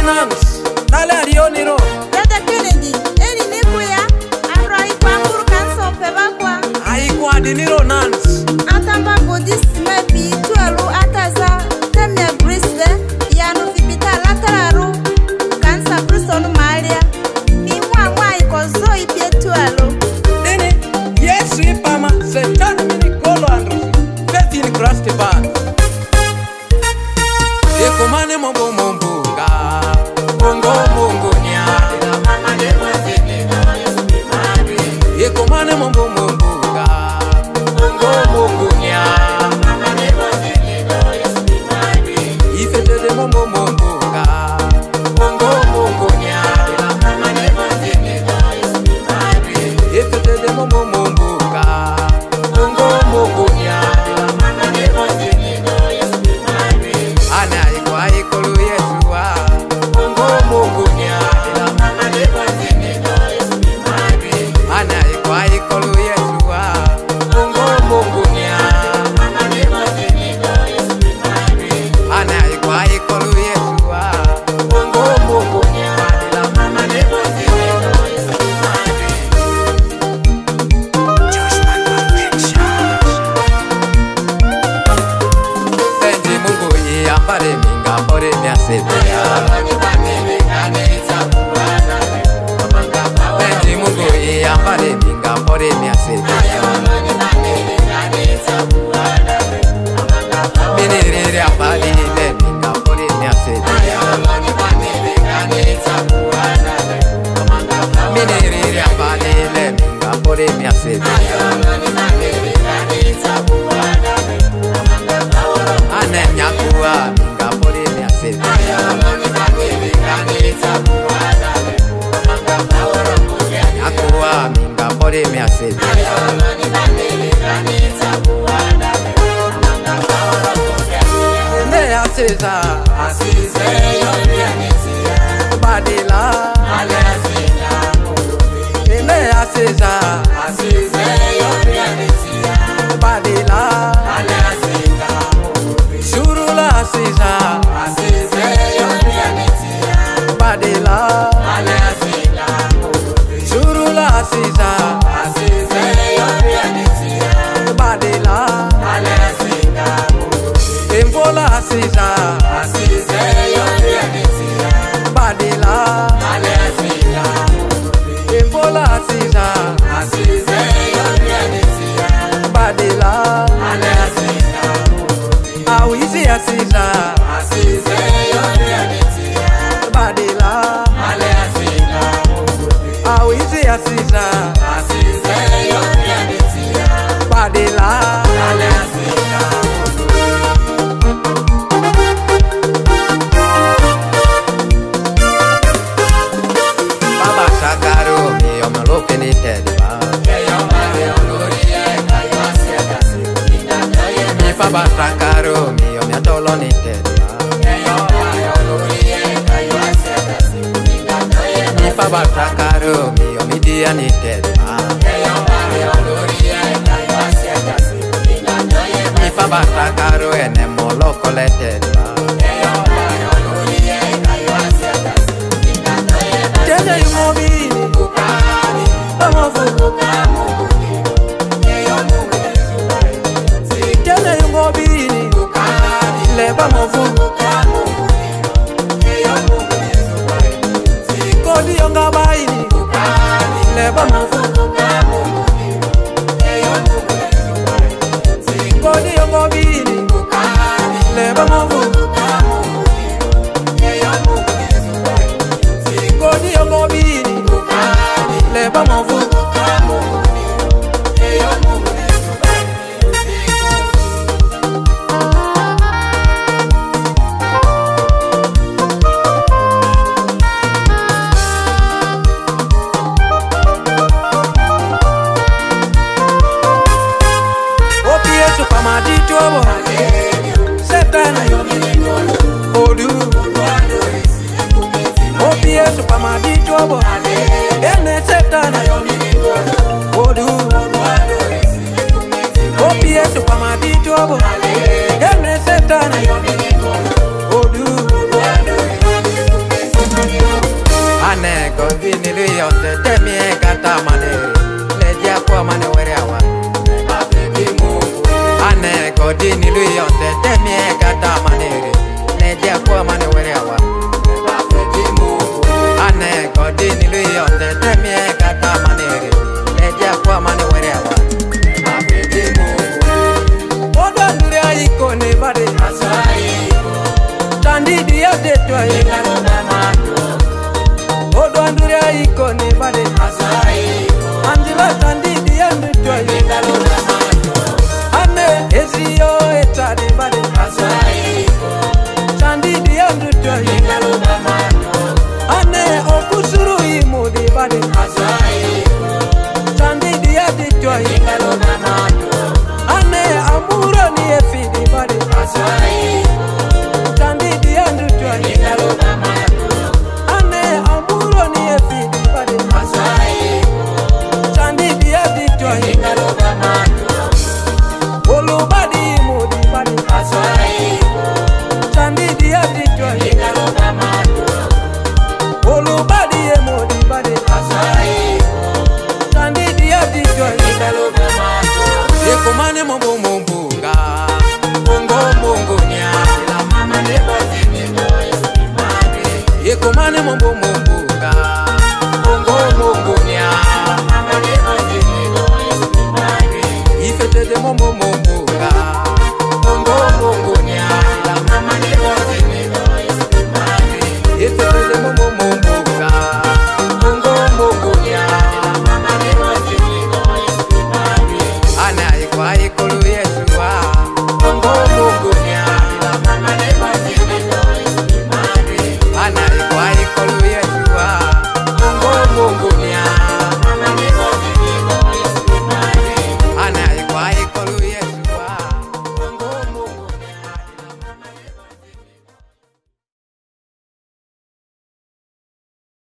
Nance, dale a Rioniro. Dada Kennedy, eni nikuya, abro ikwanguru kanso pebakwa. Aikwa diniro Nance. Atamba godis mepi tualu ataza temya brisde yanu fibita latararu kansa bristonu malia. Mimwa mwa ikozo ipie tualu. Dene, Yesu ipama, setana mini kolo androsi. Feti ni Christ band. Yekomane mombo mombunga, bongo bongo nya. Yekomane mombo mombunga, bongo bongo nya. Ifete de mombo mombunga, bongo bongo nya. Ifete de mombo mombunga, bongo bongo nya. Ana ikwa ikolu Yesua, bongo bongo nya. Ana ikwa ikolu Yesua, bongo bongo nya. Ana ikwa ikolu Yesua, bongo bongo nya. Benji Mungu iambare minga bore miasebea. Benji Mungu iambare minga bore miasebea. Miniriri abali le minga bore miasebea. Miniriri abali le minga bore miasebea. Ane nyakua minga bore miasebea. Nyakua minga bore miasebea. Ene ya Caesar, badila. Ene ya Caesar, badila. Shurula Caesar, badila. Shurula Caesar, badila. Embola Caesar, badila. Embola Caesar, badila. Awizi ya Caesar, badila. Awizi ya Caesar, badila. Baba Sakaro, mi omaloke ni tedba. Mi Baba Sakaro, mi omiatolo ni tedba. Mi Baba Sakaro, mi omidia ni tedba. Mi Baba Sakaro, ene moloko le tedba. Tene yumobini, amofu. Tene yumobini, leba mofu. Kodi yonga baini, leba mofu. Kodi yonga bini, leba mofu. Kodi yonga bini, leba mofu. Setana Odu Opie Supermadito Ene Setana Odu Opie Supermadito Ene Setana Odu mane mombo